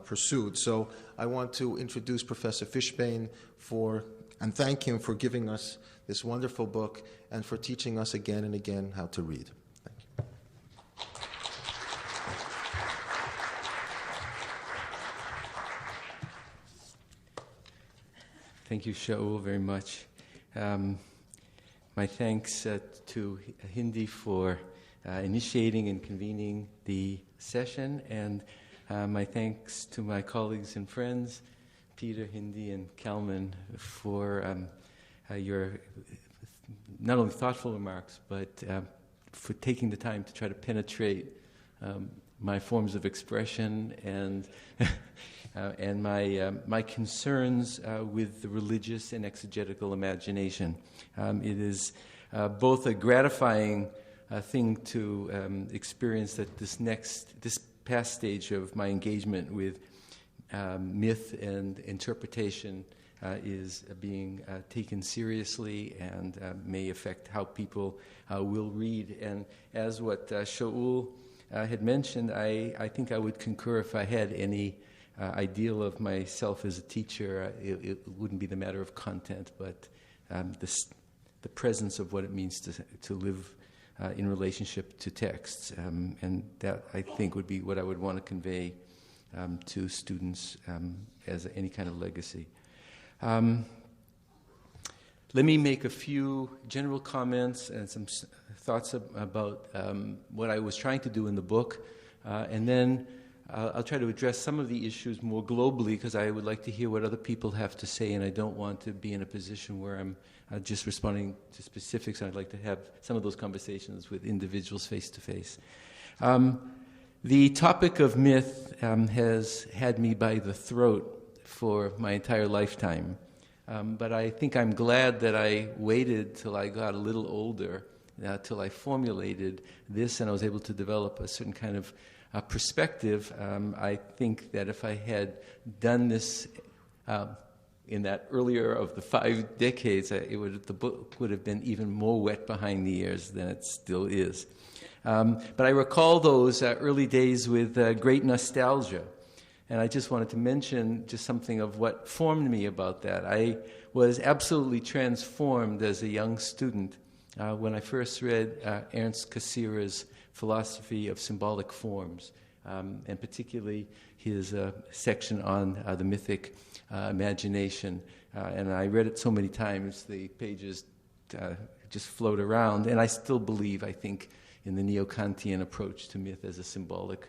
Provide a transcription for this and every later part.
pursued. So I want to introduce Professor Fishbane and thank him for giving us this wonderful book and for teaching us again and again how to read. Thank you. Thank you, Shaul, very much. My thanks to Hindi for initiating and convening the session, and my thanks to my colleagues and friends, Peter, Hindi, and Kalman, for your not only thoughtful remarks, but for taking the time to try to penetrate my forms of expression and and my concerns with the religious and exegetical imagination. It is both a gratifying thing to experience that this past stage of my engagement with myth and interpretation is being taken seriously and may affect how people will read. And as what Shaul had mentioned, I think I would concur if I had any ideal of myself as a teacher. It wouldn't be the matter of content, but the presence of what it means to live in relationship to texts. And that, I think, would be what I would want to convey to students as any kind of legacy. Let me make a few general comments and some thoughts about what I was trying to do in the book, and then I'll try to address some of the issues more globally, because I would like to hear what other people have to say, and I don't want to be in a position where I'm just responding to specifics. I'd like to have some of those conversations with individuals face to face. The topic of myth has had me by the throat for my entire lifetime, but I think I'm glad that I waited till I got a little older, till I formulated this, and I was able to develop a certain kind of perspective. I think that if I had done this in that earlier of the 5 decades, the book would have been even more wet behind the ears than it still is. But I recall those early days with great nostalgia. And I just wanted to mention just something of what formed me about that. I was absolutely transformed as a young student when I first read Ernst Cassirer's Philosophy of Symbolic Forms, and particularly his section on the mythic imagination. And I read it so many times, the pages just float around. And I still believe, I think, in the neo-Kantian approach to myth as a symbolic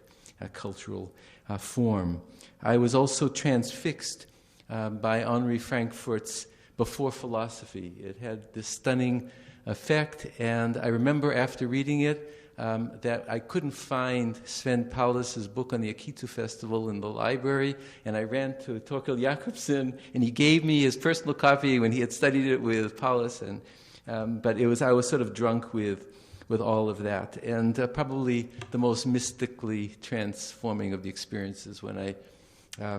cultural form. I was also transfixed by Henri Frankfurt's Before Philosophy. It had this stunning effect, and I remember after reading it that I couldn't find Sven Paulus's book on the Akitu Festival in the library, and I ran to Torkel Jakobsen, and he gave me his personal copy when he had studied it with Paulus, but I was sort of drunk with all of that, and probably the most mystically transforming of the experiences when I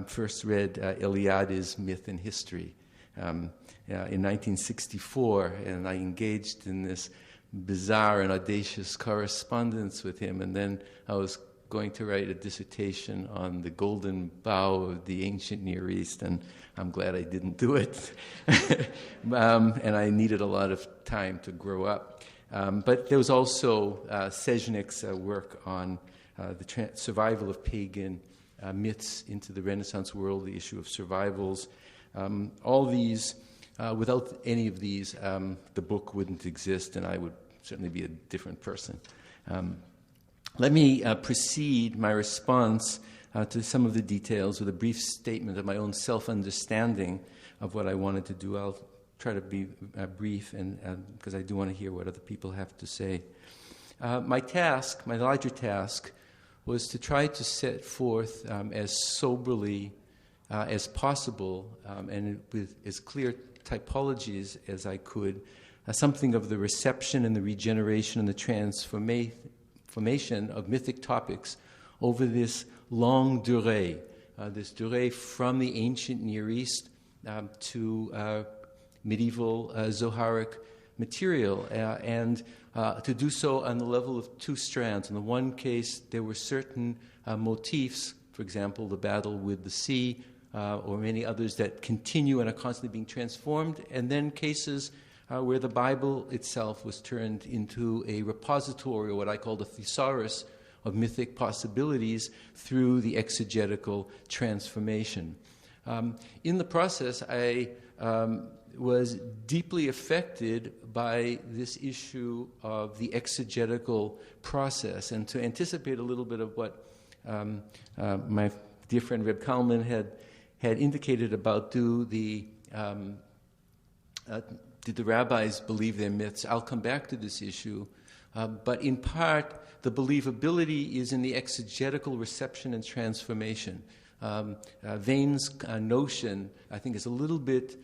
first read Eliade's Myth and History in 1964, and I engaged in this bizarre and audacious correspondence with him, and then I was going to write a dissertation on the golden bough of the ancient Near East, and I'm glad I didn't do it. And I needed a lot of time to grow up. But there was also Sezhnik's work on the survival of pagan myths into the Renaissance world, the issue of survivals. All these, without any of these, the book wouldn't exist, and I would certainly be a different person. Let me precede my response to some of the details with a brief statement of my own self-understanding of what I wanted to do. I'll try to be brief, and because I do want to hear what other people have to say. My larger task, was to try to set forth as soberly as possible and with as clear typologies as I could something of the reception and the regeneration and the transformation of mythic topics over this longue durée, this durée from the ancient Near East to medieval Zoharic material, and to do so on the level of two strands. In the one case, there were certain motifs for example, the battle with the sea, or many others that continue and are constantly being transformed, and then cases where the Bible itself was turned into a repository, or what I call the thesaurus of mythic possibilities through the exegetical transformation. In the process, I was deeply affected by this issue of the exegetical process. And to anticipate a little bit of what my dear friend Reb Kalman had indicated about do the rabbis believe their myths, I'll come back to this issue. But in part, the believability is in the exegetical reception and transformation. Vane's notion, I think, is a little bit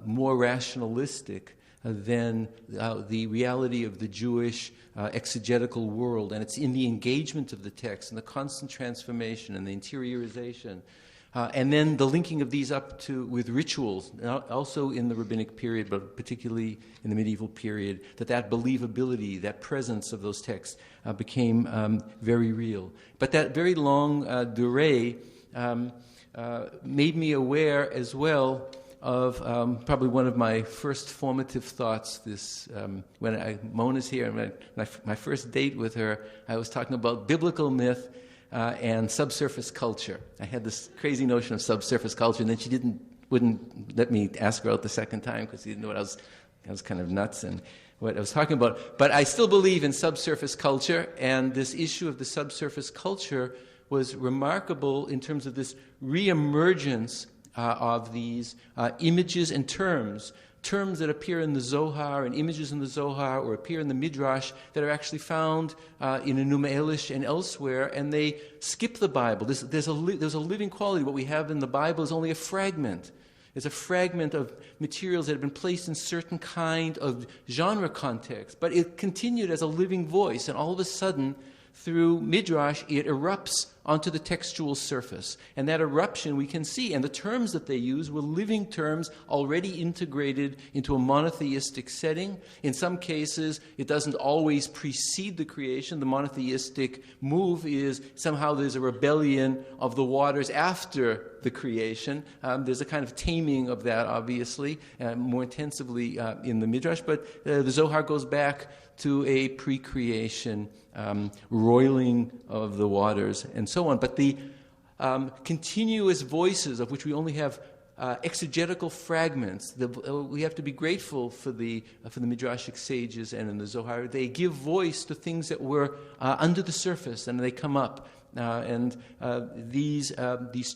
more rationalistic than the reality of the Jewish exegetical world. And it's in the engagement of the text and the constant transformation and the interiorization. And then the linking of these up with rituals, also in the rabbinic period, but particularly in the medieval period, that believability, that presence of those texts became very real. But that very long durée made me aware as well of probably one of my first formative thoughts. When Mona's here, and my first date with her, I was talking about biblical myth and subsurface culture. I had this crazy notion of subsurface culture, and then she wouldn't let me ask her out the second time because she didn't know what I was kind of nuts and what I was talking about. But I still believe in subsurface culture, and this issue of the subsurface culture was remarkable in terms of this reemergence of these images and terms that appear in the Zohar and images in the Zohar or appear in the Midrash that are actually found in Enuma Elish and elsewhere, and they skip the Bible. There's a living quality. What we have in the Bible is only a fragment. It's a fragment of materials that have been placed in certain kind of genre context, but it continued as a living voice, and all of a sudden, through Midrash, it erupts onto the textual surface. And that eruption we can see. And the terms that they use were living terms already integrated into a monotheistic setting. In some cases, it doesn't always precede the creation. The monotheistic move is somehow there's a rebellion of the waters after the creation. There's a kind of taming of that, obviously, more intensively in the Midrash. But the Zohar goes back to a pre-creation roiling of the waters and so on. But the continuous voices of which we only have exegetical fragments, we have to be grateful for the Midrashic sages and in the Zohar. They give voice to things that were under the surface, and they come up. These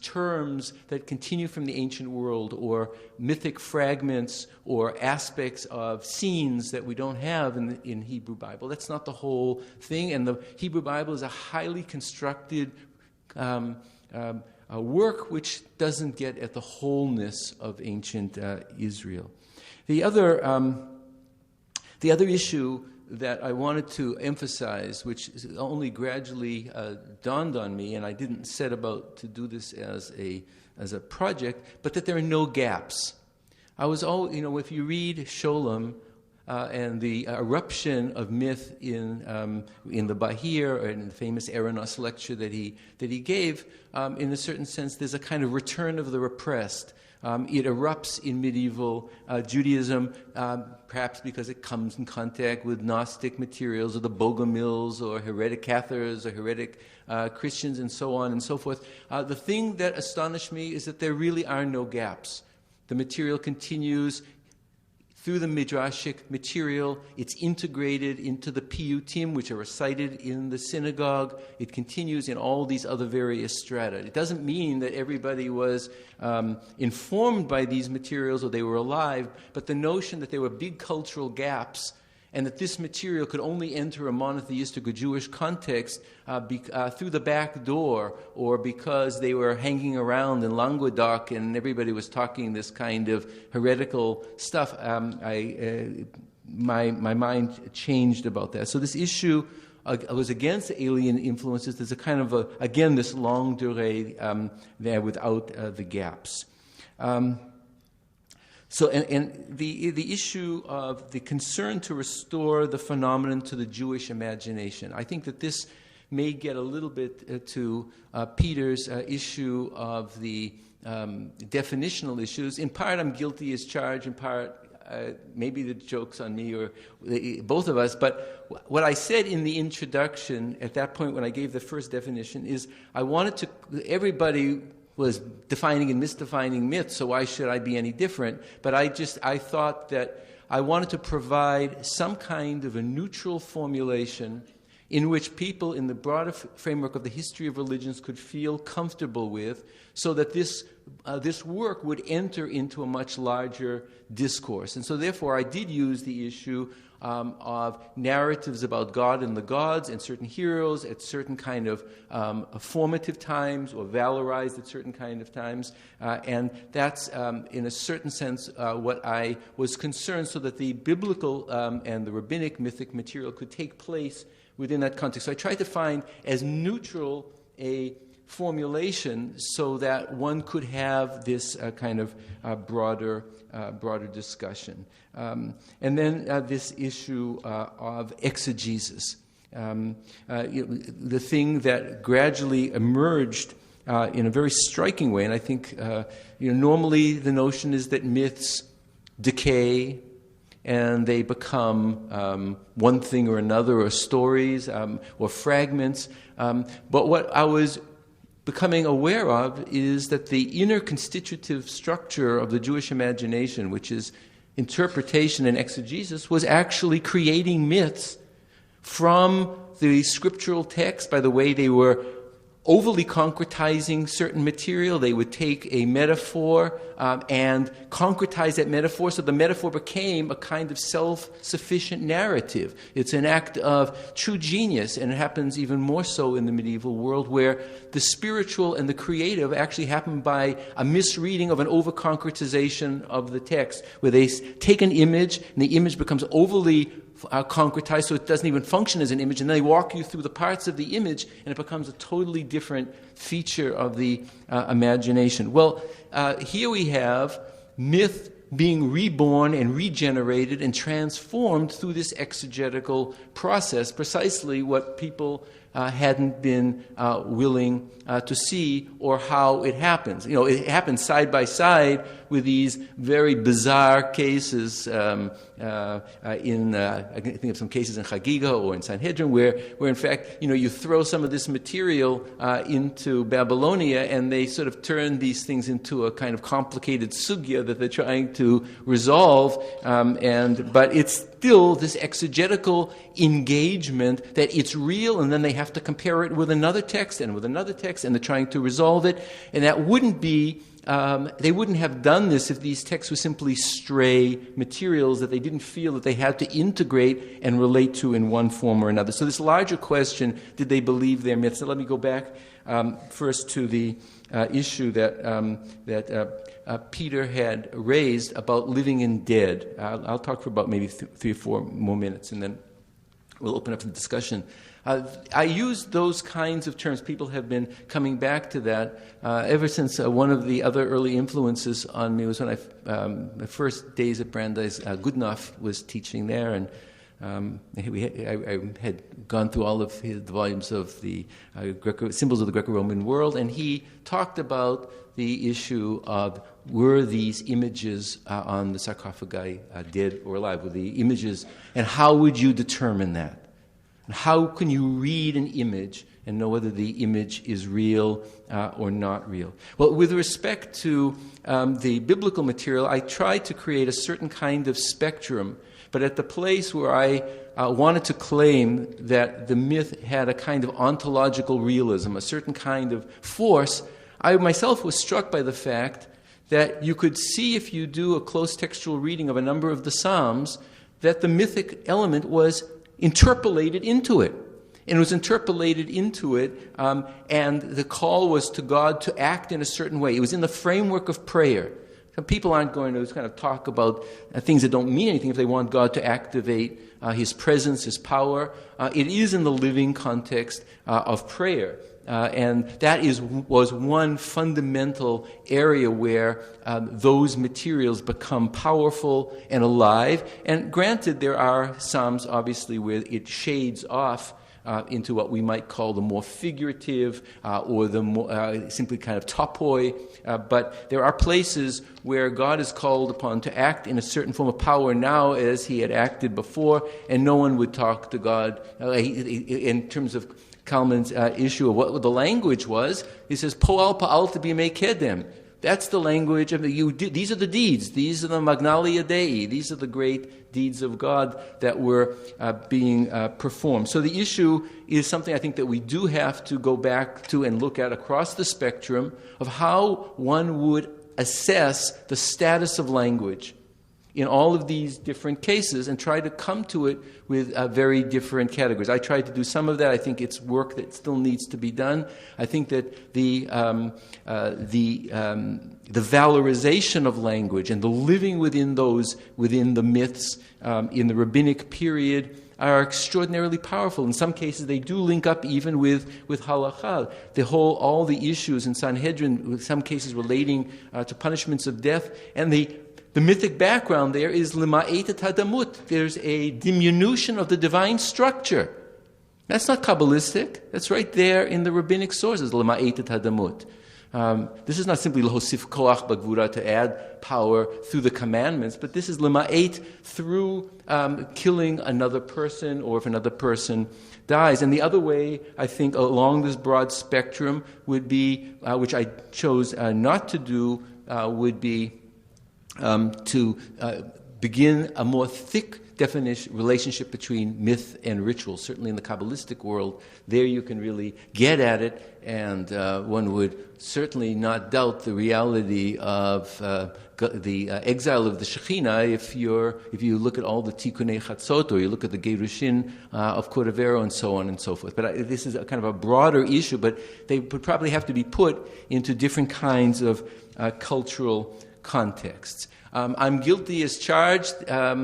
terms that continue from the ancient world, or mythic fragments, or aspects of scenes that we don't have in Hebrew Bible. That's not the whole thing, and the Hebrew Bible is a highly constructed work which doesn't get at the wholeness of ancient Israel. The other issue that I wanted to emphasize, which only gradually dawned on me, and I didn't set about to do this as a project, but that there are no gaps. I was if you read Sholem and the eruption of myth in the Bahir, or in the famous Eranos lecture that he gave, in a certain sense, there's a kind of return of the repressed. It erupts in medieval Judaism, perhaps because it comes in contact with Gnostic materials, or the Bogomils, or heretic Cathars, or heretic Christians, and so on and so forth. The thing that astonished me is that there really are no gaps. The material continues through the Midrashic material. It's integrated into the piyutim, which are recited in the synagogue. It continues in all these other various strata. It doesn't mean that everybody was informed by these materials or they were alive, but the notion that there were big cultural gaps and that this material could only enter a monotheistic or Jewish context through the back door, or because they were hanging around in Languedoc and everybody was talking this kind of heretical stuff, my mind changed about that. So this issue was against alien influences. There's a kind of, again, this longue durée there without the gaps. So, and the issue of the concern to restore the phenomenon to the Jewish imagination. I think that this may get a little bit to Peter's issue of the definitional issues. In part, I'm guilty as charged. In part, maybe the joke's on me or both of us. But what I said in the introduction at that point when I gave the first definition is I wanted to, everybody was defining and misdefining myths, so why should I be any different? But I thought that I wanted to provide some kind of a neutral formulation in which people in the broader framework of the history of religions could feel comfortable with, so that this work would enter into a much larger discourse. And so therefore I did use the issue of narratives about God and the gods and certain heroes at certain kind of formative times or valorized at certain kind of times. And that's, in a certain sense, what I was concerned, so that the biblical and the rabbinic mythic material could take place within that context. So I tried to find as neutral a formulation so that one could have this kind of broader discussion. And then this issue of exegesis, the thing that gradually emerged in a very striking way. And I think normally the notion is that myths decay and they become one thing or another, or stories or fragments. But what I was becoming aware of is that the inner constitutive structure of the Jewish imagination, which is interpretation and exegesis, was actually creating myths from the scriptural text by the way they were overly concretizing certain material. They would take a metaphor and concretize that metaphor, so the metaphor became a kind of self-sufficient narrative. It's an act of true genius, and it happens even more so in the medieval world, where the spiritual and the creative actually happen by a misreading of an over-concretization of the text, where they take an image, and the image becomes overly concretized, so it doesn't even function as an image, and then they walk you through the parts of the image, and it becomes a totally different feature of the imagination. Well, here we have myth being reborn and regenerated and transformed through this exegetical process, precisely what people hadn't been willing to see, or how it happens. It happens side by side with these very bizarre cases. I can think of some cases in Chagiga or in Sanhedrin where in fact, you throw some of this material into Babylonia, and they sort of turn these things into a kind of complicated sugya that they're trying to resolve. But it's still this exegetical engagement that it's real, and then they have to compare it with another text and with another text, and they're trying to resolve it. And that wouldn't be, they wouldn't have done this if these texts were simply stray materials that they didn't feel that they had to integrate and relate to in one form or another. So this larger question, did they believe their myths? So let me go back first to the issue that Peter had raised about living and dead. I'll talk for about maybe 3 or 4 more minutes, and then we'll open up the discussion. I use those kinds of terms. People have been coming back to that ever since one of the other early influences on me was when my first days at Brandeis, Goodenough was teaching there, and I had gone through all of the volumes of the Symbols of the Greco-Roman World, and he talked about the issue of, were these images on the sarcophagi dead or alive? Were the images, and how would you determine that? And how can you read an image and know whether the image is real or not real? Well, with respect to the biblical material, I tried to create a certain kind of spectrum, but at the place where I wanted to claim that the myth had a kind of ontological realism, a certain kind of force, I myself was struck by the fact that you could see, if you do a close textual reading of a number of the Psalms, that the mythic element was interpolated into it. And it was interpolated into it, and the call was to God to act in a certain way. It was in the framework of prayer. Some people aren't going to kind of talk about things that don't mean anything if they want God to activate His presence, His power. It is in the living context of prayer. And that was one fundamental area where those materials become powerful and alive. And granted, there are Psalms, obviously, where it shades off into what we might call the more figurative or the more simply kind of topoi. But there are places where God is called upon to act in a certain form of power now as he had acted before, and no one would talk to God in terms of Kalman's issue of what the language was. He says, Po'al pa'al b'yemei kedem. That's the language of these are the deeds. These are the Magnalia Dei. These are the great deeds of God that were being performed. So the issue is something I think that we do have to go back to and look at across the spectrum of how one would assess the status of language in all of these different cases and try to come to it with very different categories. I tried to do some of that. I think it's work that still needs to be done. I think that the valorization of language and the living within the myths in the rabbinic period are extraordinarily powerful. In some cases, they do link up even with halakha. All the issues in Sanhedrin, in some cases relating to punishments of death, and the mythic background there is lima'et hadamut. There's a diminution of the divine structure. That's not Kabbalistic. That's right there in the rabbinic sources, lima'et hadamut. This is not simply l'hosif koach b'gvura, to add power through the commandments, but this is lima'et through killing another person, or if another person dies. And the other way, I think, along this broad spectrum would be, which I chose not to do, would be to begin a more thick relationship between myth and ritual. Certainly in the Kabbalistic world, there you can really get at it, and one would certainly not doubt the reality of the exile of the Shekhinah if you look at all the Tikkunei Chatzot, or you look at the Gerushin of Cordovero, and so on and so forth. But this is a kind of a broader issue, but they would probably have to be put into different kinds of cultural contexts. I'm guilty as charged. I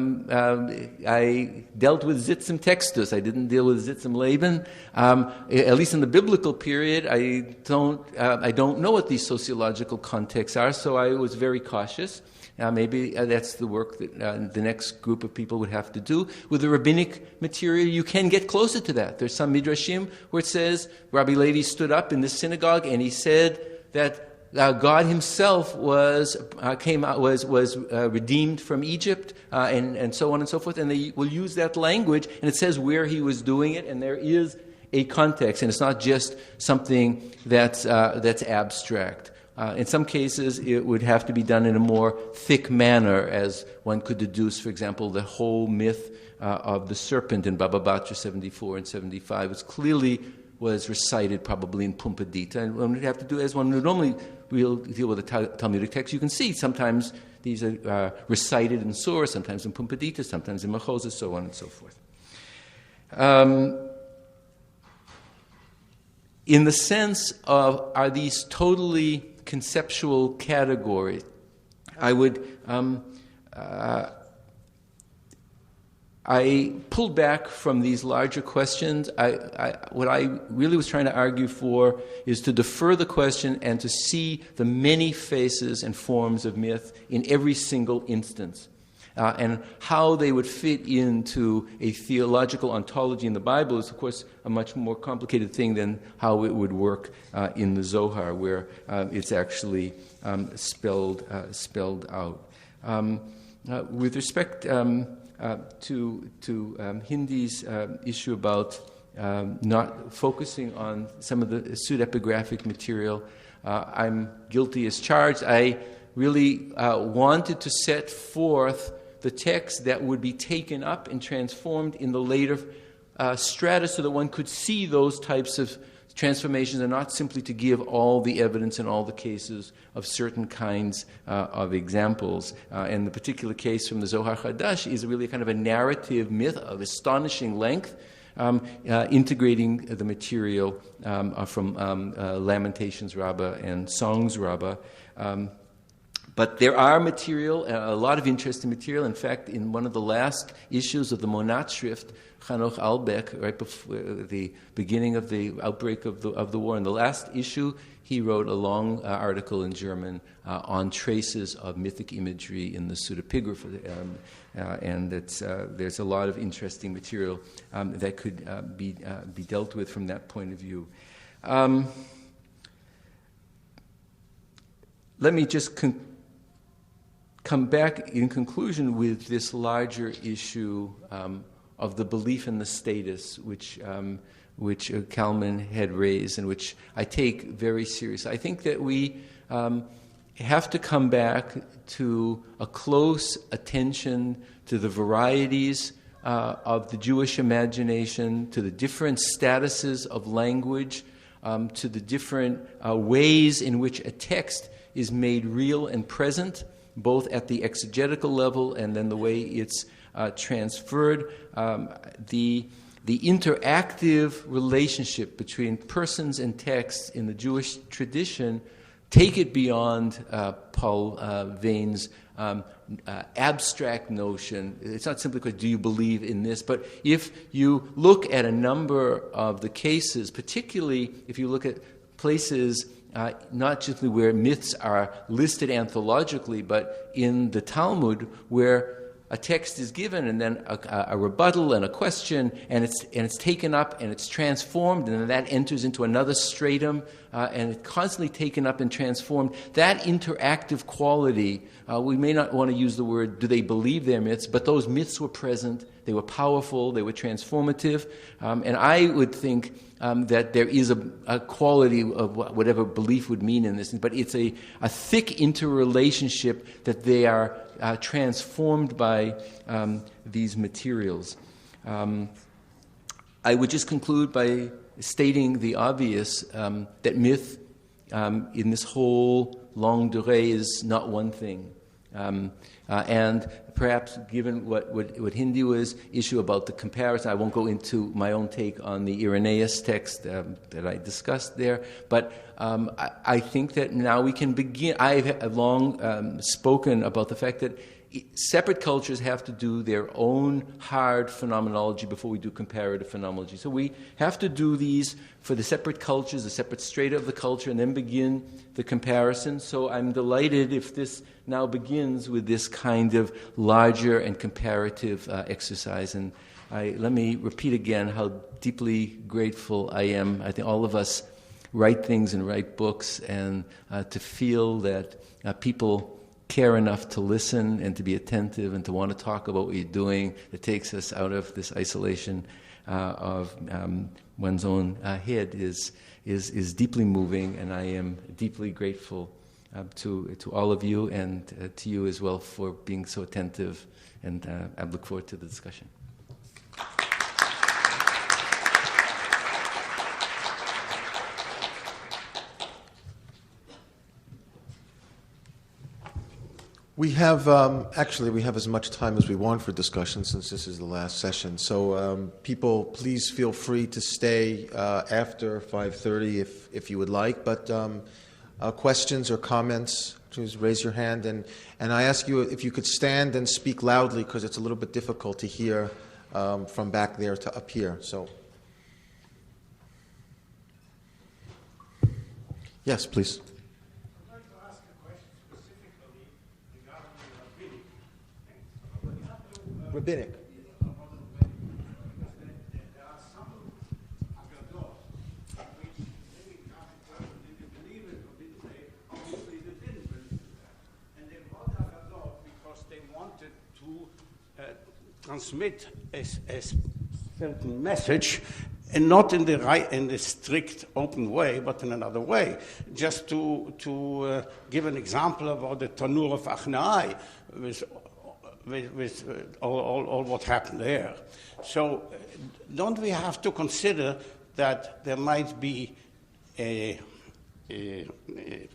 dealt with Zitzim Textus. I didn't deal with Zitzim Laban. At least in the biblical period, I don't know what these sociological contexts are, so I was very cautious. Maybe that's the work that the next group of people would have to do. With the rabbinic material, you can get closer to that. There's some midrashim where it says, Rabbi Levi stood up in the synagogue and he said that God Himself was redeemed from Egypt, and so on and so forth. And they will use that language, and it says where He was doing it, and there is a context, and it's not just something that's abstract. In some cases, it would have to be done in a more thick manner, as one could deduce, for example, the whole myth of the serpent in Baba Batra 74 and 75 was recited probably in Pumbedita, and one would have to do as one would normally deal with a Talmudic text. You can see sometimes these are recited in Surah, sometimes in Pumbedita, sometimes in Mechozah, so on and so forth. In the sense of, are these totally conceptual categories, I would I pulled back from these larger questions. What I really was trying to argue for is to defer the question and to see the many faces and forms of myth in every single instance, and how they would fit into a theological ontology in the Bible is, of course, a much more complicated thing than how it would work in the Zohar, where it's actually spelled out. With respect to Hindi's issue about not focusing on some of the pseudepigraphic material, I'm guilty as charged. I really wanted to set forth the text that would be taken up and transformed in the later strata so that one could see those types of transformations, and not simply to give all the evidence in all the cases of certain kinds of examples. And the particular case from the Zohar Chadash is really kind of a narrative myth of astonishing length, integrating the material from Lamentations Rabbah and Songs Rabbah. But there are material, a lot of interesting material. In fact, in one of the last issues of the Monatschrift, Hanoch Albeck, right before the beginning of the outbreak of the war, in the last issue, he wrote a long article in German on traces of mythic imagery in the pseudepigrapha, and there's a lot of interesting material that could be dealt with from that point of view. Let me just come back in conclusion with this larger issue of the belief in the status, which Kalman had raised and which I take very seriously. I think that we have to come back to a close attention to the varieties of the Jewish imagination, to the different statuses of language, to the different ways in which a text is made real and present, both at the exegetical level and then the way it's transferred. The interactive relationship between persons and texts in the Jewish tradition take it beyond Paul Vane's abstract notion. It's not simply because do you believe in this, but if you look at a number of the cases, particularly if you look at places not just where myths are listed anthologically, but in the Talmud, where a text is given and then a rebuttal and a question, and it's taken up and it's transformed, and then that enters into another stratum, and it's constantly taken up and transformed. That interactive quality, we may not want to use the word, do they believe their myths, but those myths were present, they were powerful, they were transformative, and I would think that there is a quality of whatever belief would mean in this, but it's a thick interrelationship that they are transformed by these materials. I would just conclude by stating the obvious, that myth in this whole longue durée is not one thing. And perhaps given what Hindu's issue about the comparison, I won't go into my own take on the Irenaeus text that I discussed there, but I think that now we can begin. I've long spoken about the fact that separate cultures have to do their own hard phenomenology before we do comparative phenomenology. So we have to do these for the separate cultures, the separate strata of the culture, and then begin the comparison. So I'm delighted if this now begins with this kind of larger and comparative exercise. And let me repeat again how deeply grateful I am. I think all of us write things and write books, and to feel that people care enough to listen and to be attentive and to want to talk about what you're doing, it takes us out of this isolation of one's own head is deeply moving, and I am deeply grateful to all of you and to you as well for being so attentive, and I look forward to the discussion. We have as much time as we want for discussion, since this is the last session. So people, please feel free to stay after 5:30 if you would like. But questions or comments, please raise your hand. And I ask you if you could stand and speak loudly, because it's a little bit difficult to hear from back there to up here. So yes, please. Rabbinic. There are some agadoth which maybe did you believe it or didn't they? Obviously they didn't believe that. And they brought agadoth because they wanted to transmit a certain message, and not in the strict open way, but in another way. Just to give an example about the Tanur of Achnai, with all what happened there. So don't we have to consider that there might be a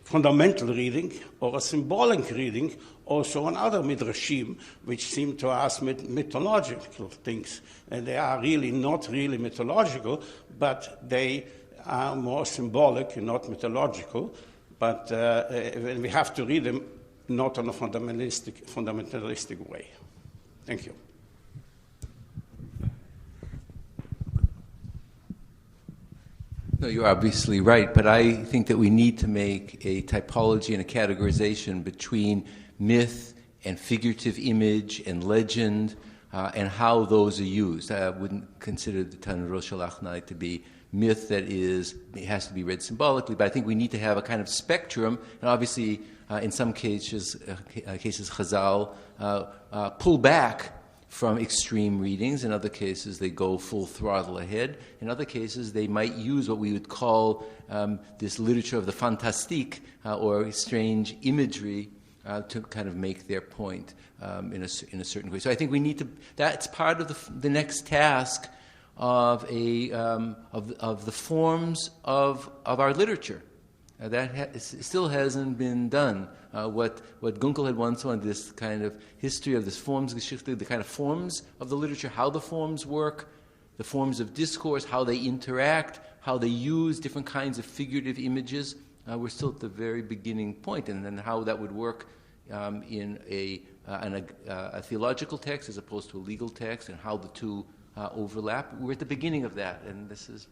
fundamental reading or a symbolic reading also in other midrashim, which seem to us mythological things, and they are really not really mythological, but they are more symbolic and not mythological. But we have to read them not in a fundamentalistic way. Thank you. No, you're obviously right, but I think that we need to make a typology and a categorization between myth and figurative image and legend and how those are used. I wouldn't consider the Tanur Shalachnai to be myth that it has to be read symbolically, but I think we need to have a kind of spectrum, and obviously in some cases Chazal pull back from extreme readings. In other cases, they go full throttle ahead. In other cases, they might use what we would call this literature of the fantastique or strange imagery to kind of make their point in a certain way. So I think we need to. That's part of the next task of the forms of our literature. That still hasn't been done. What Gunkel had once on this kind of history of this Formsgeschichte, the kind of forms of the literature, how the forms work, the forms of discourse, how they interact, how they use different kinds of figurative images. We're still at the very beginning point, and then how that would work in a theological text as opposed to a legal text, and how the two overlap. We're at the beginning of that, and this is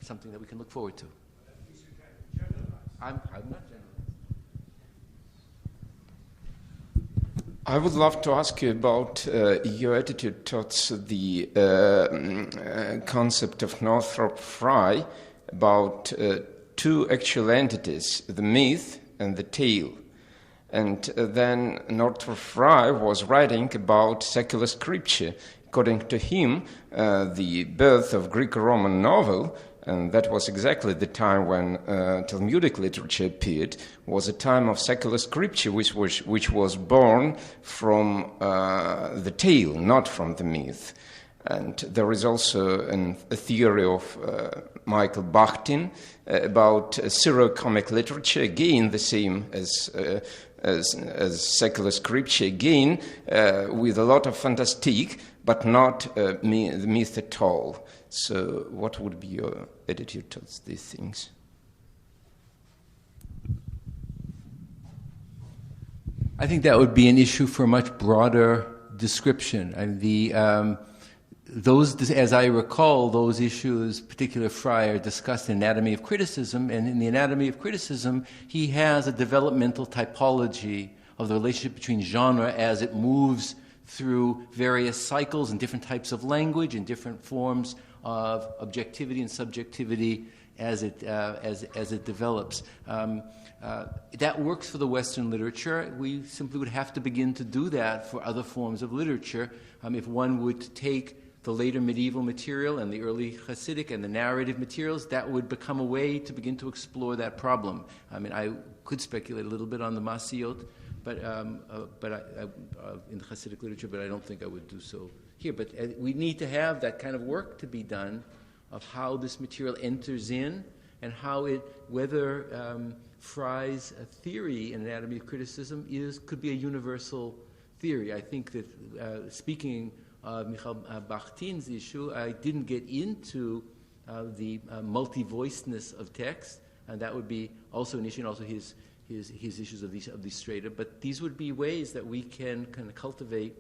something that we can look forward to. I'm not generalizing. I would love to ask you about your attitude towards the concept of Northrop Frye about two actual entities, the myth and the tale. And then Northrop Frye was writing about secular scripture. According to him, the birth of Greco-Roman novel, and that was exactly the time when Talmudic literature appeared, was a time of secular scripture which was born from the tale, not from the myth. And there is also a theory of Michael Bakhtin about Syro-comic literature, again the same as secular scripture, again with a lot of fantastique, but not the myth at all. So what would be your attitude towards these things? I think that would be an issue for a much broader description. And those, as I recall, those issues, particularly Frye, are discussed in Anatomy of Criticism, and in the Anatomy of Criticism, he has a developmental typology of the relationship between genre as it moves through various cycles and different types of language and different forms of objectivity and subjectivity as it develops. That works for the Western literature. We simply would have to begin to do that for other forms of literature. If one would take the later medieval material and the early Hasidic and the narrative materials, that would become a way to begin to explore that problem. I mean, I could speculate a little bit on the Masiyot, but in the Hasidic literature, but I don't think I would do so here. But we need to have that kind of work to be done of how this material enters in and how whether Frye's theory in Anatomy of Criticism could be a universal theory. I think that speaking of Michael Bakhtin's issue, I didn't get into the multi-voicedness of text, and that would be also an issue, and also his issues of these strata. But these would be ways that we can kind of cultivate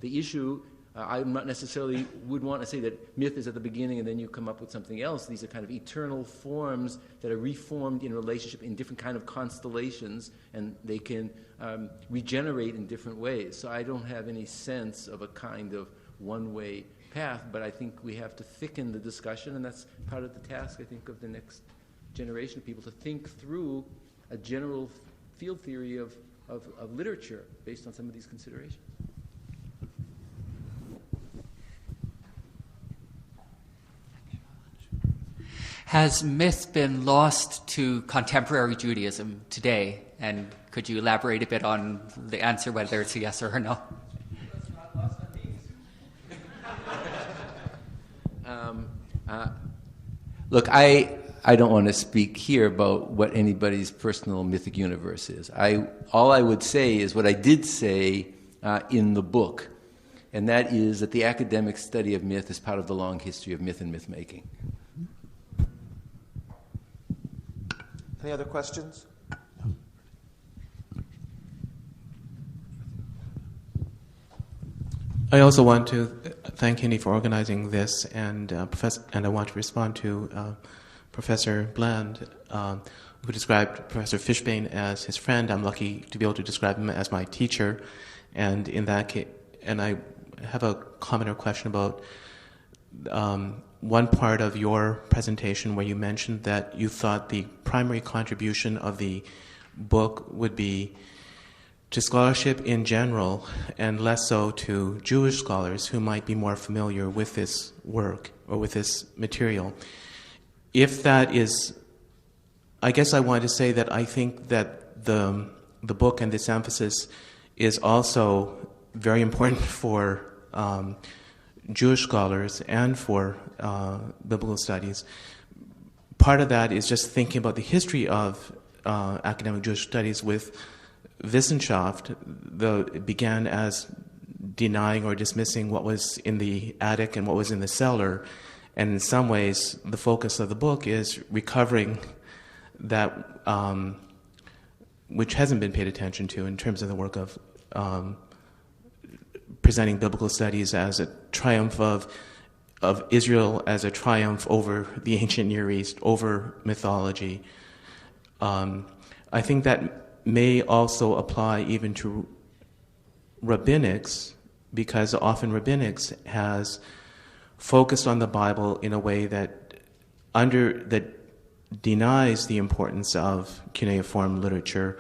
the issue. I'm not necessarily would want to say that myth is at the beginning and then you come up with something else. These are kind of eternal forms that are reformed in relationship in different kind of constellations, and they can regenerate in different ways. So I don't have any sense of a kind of one-way path, but I think we have to thicken the discussion, and that's part of the task, I think, of the next generation of people, to think through a general field theory of literature based on some of these considerations. Has myth been lost to contemporary Judaism today? And could you elaborate a bit on the answer, whether it's a yes or a no? Look, I don't want to speak here about what anybody's personal mythic universe is. All I would say is what I did say in the book, and that is that the academic study of myth is part of the long history of myth and myth-making. Any other questions? I also want to thank Henny for organizing this, and I want to respond to Professor Bland, who described Professor Fishbane as his friend. I'm lucky to be able to describe him as my teacher, and in that case, and I have a comment or question about one part of your presentation where you mentioned that you thought the primary contribution of the book would be to scholarship in general and less so to Jewish scholars who might be more familiar with this work or with this material. If that is, I guess I want to say that I think that the book and this emphasis is also very important for Jewish scholars and for biblical studies. Part of that is just thinking about the history of academic Jewish studies with Wissenschaft. It began as denying or dismissing what was in the attic and what was in the cellar, and in some ways the focus of the book is recovering that which hasn't been paid attention to in terms of the work of presenting biblical studies as a triumph of Israel, as a triumph over the ancient Near East, over mythology. I think that may also apply even to rabbinics, because often rabbinics has focused on the Bible in a way that denies the importance of cuneiform literature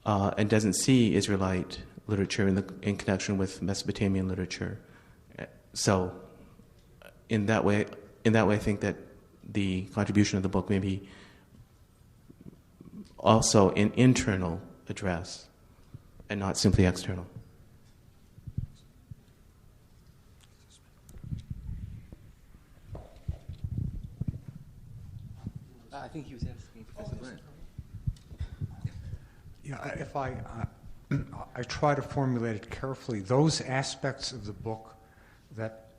and doesn't see Israelite literature in connection with Mesopotamian literature. So, in that way, I think that the contribution of the book may be also an internal address and not simply external. I think he was asking Professor Bland. Yeah, if I try to formulate it carefully, those aspects of the book that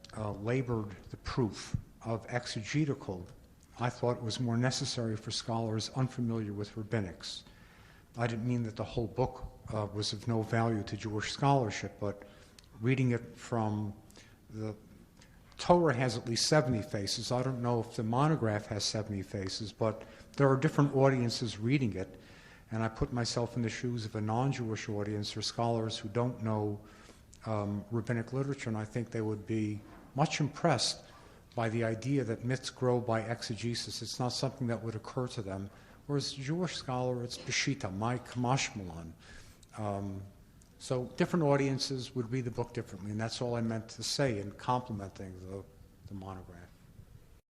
labored the proof of exegetical, I thought it was more necessary for scholars unfamiliar with rabbinics. I didn't mean that the whole book was of no value to Jewish scholarship, but reading it from the Torah has at least 70 faces. I don't know if the monograph has 70 faces, but there are different audiences reading it, and I put myself in the shoes of a non-Jewish audience or scholars who don't know rabbinic literature, and I think they would be much impressed by the idea that myths grow by exegesis. It's not something that would occur to them. Whereas a Jewish scholar, it's Peshita, my Kamashmalan. So different audiences would read the book differently, and that's all I meant to say in complimenting the monograph.